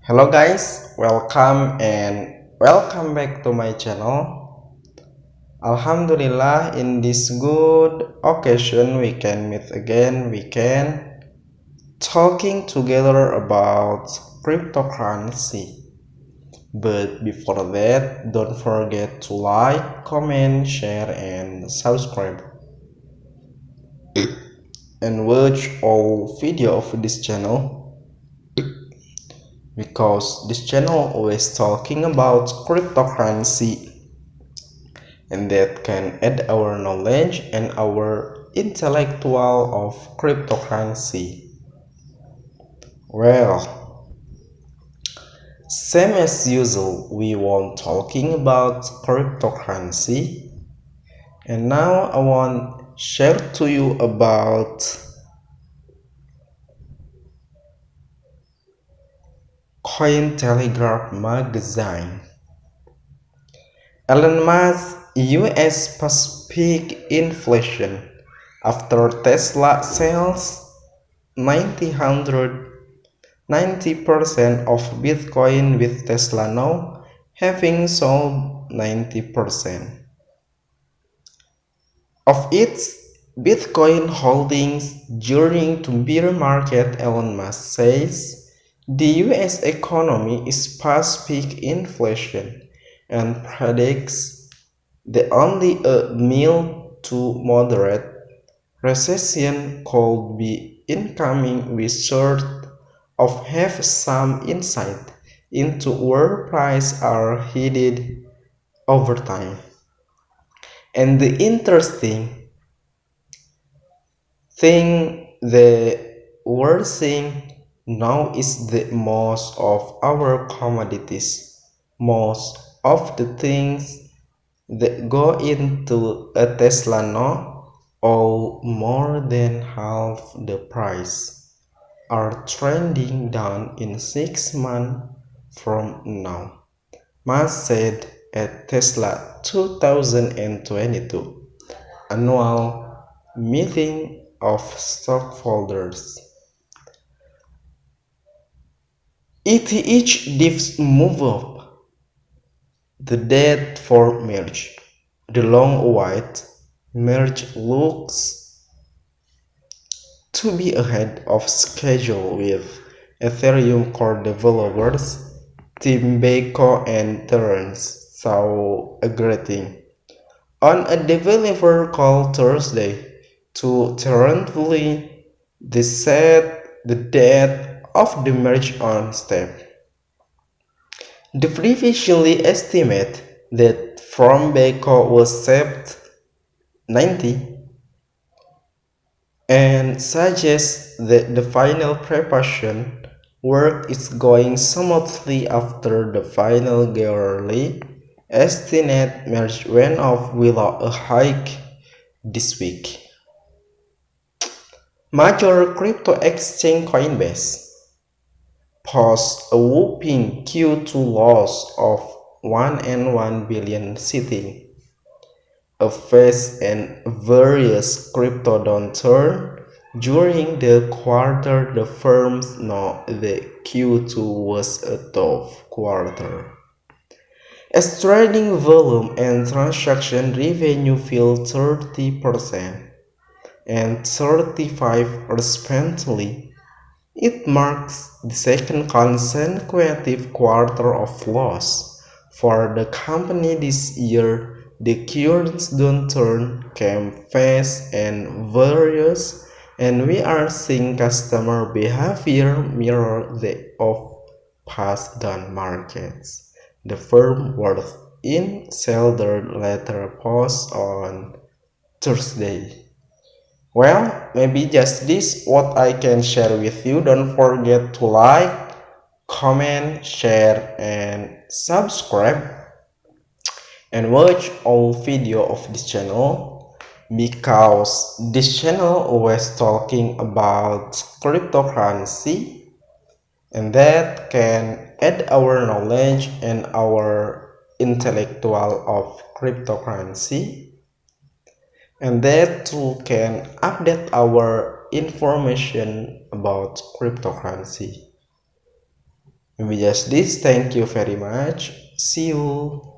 Hello guys, welcome back to my channel. Alhamdulillah, in this good occasion we can meet again. We can talking together about cryptocurrency. But before that, don't forget to like, comment, share and subscribe and watch all video of this channel, because this channel always talking about cryptocurrency, and that can add our knowledge and our intellectual of cryptocurrency. Well, same as usual, we want talking about cryptocurrency, and now I want share to you about Cointelegraph magazine. Elon Musk US Pacific inflation after Tesla sells 90% of Bitcoin, with Tesla now having sold 90% of its Bitcoin holdings during the bear market. Elon Musk says the US economy is past peak inflation and predicts that only a mild to moderate recession could be incoming. We sort of have some insight into where prices are headed over time. And the interesting thing that we're seeing now is that most of our commodities, most of the things that go into a Tesla now, or more than half the price, are trending down in 6 months from now, Musk said at Tesla 2022 annual meeting of stockholders. ETH dips move up. The date for merge, the long-awaited merge, looks to be ahead of schedule, with Ethereum core developers Tim Bako and Terence Shaw agreeing on a developer call Thursday to tentatively set the date of the merge on step. The previously estimate that from Bako was set 90 and suggests that the final preparation work is going smoothly after the final yearly estimate merge went off without a hike this week. Major crypto exchange Coinbase posts a whopping Q2 loss of 1.1 billion, citing a fast and various crypto downturn during the quarter. The firm noted that Q2 was a tough quarter, as trading volume and transaction revenue fell 30% and 35% respectively. It marks the second consecutive quarter of loss for the company this year. The current downturn came fast and various, and we are seeing customer behavior mirror that of past down markets, the firm wrote in their letter post on Thursday. Well, maybe just this what I can share with you. Don't forget to like, comment, share and subscribe and watch all video of this channel, because this channel always talking about cryptocurrency, and that can add our knowledge and our intellectual of cryptocurrency, and that too can update our information about cryptocurrency. Maybe just this. Thank you very much. See you.